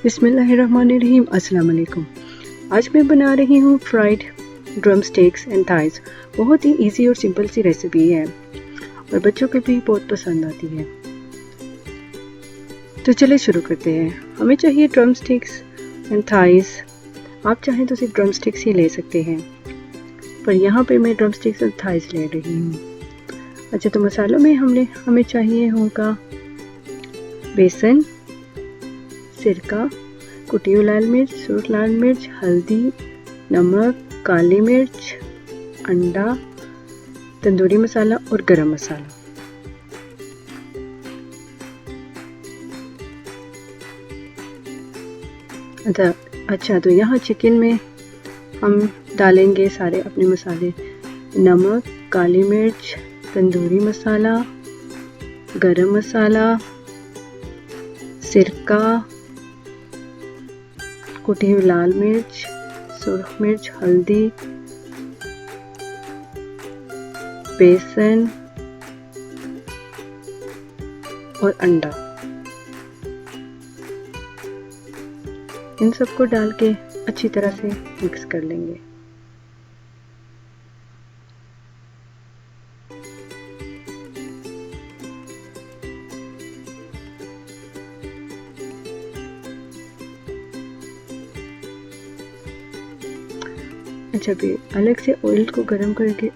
बिस्मिल्लाहिर्रहमानिर्रहीम। अस्सलाम वालेकुम। आज मैं बना रही हूँ fried drum sticks and thighs. बहुत ही इजी और सिंपल सी रेसिपी है और बच्चों को भी बहुत पसंद आती है। तो चलिए शुरू करते हैं। हमें चाहिए ड्रम स्टिक्स एंड थाइस। आप चाहें तो सिर्फ ड्रम स्टिक्स ही ले सकते हैं, पर यहाँ पे मैं ड्रम स्टिक्स और थाइस ले रही हूँ। अच्छा, तो मसालों में हमें चाहिए होगा बेसन, सिरका, कुटी हुई लाल मिर्च, सुर्ख लाल मिर्च, हल्दी, नमक, काली मिर्च, अंडा, तंदूरी मसाला और गरम मसाला। अच्छा, तो यहाँ चिकन में हम डालेंगे सारे अपने मसाले: नमक, काली मिर्च, तंदूरी मसाला, गरम मसाला, सिरका, कुटी हुई लाल मिर्च, सुर्ख मिर्च, हल्दी, बेसन और अंडा। इन सबको डाल के अच्छी तरह से मिक्स कर लेंगे। अच्छा, फिर अलग से ऑयल को गर्म करके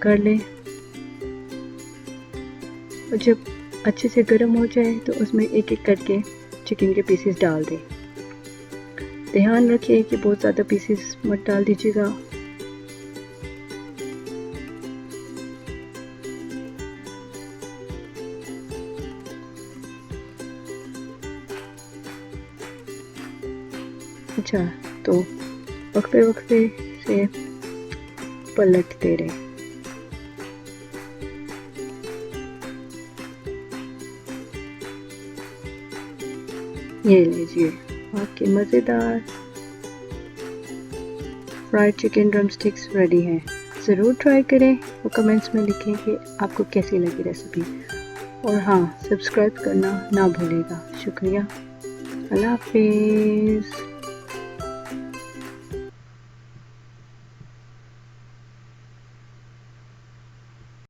कर लें और जब अच्छे से गर्म हो जाए तो उसमें एक एक करके चिकन के पीसेस डाल दें। ध्यान रखिए कि बहुत ज़्यादा पीसेस मत डाल दीजिएगा। अच्छा, तो वक्फे से पलटते रहे। ये लीजिए, आपके मज़ेदार fried chicken drum sticks ready हैं। ज़रूर ट्राई करें और कमेंट्स में लिखें कि आपको कैसी लगी रेसिपी। और हाँ, सब्सक्राइब करना ना भूलिएगा। शुक्रिया। अल्लाह हाफिज़।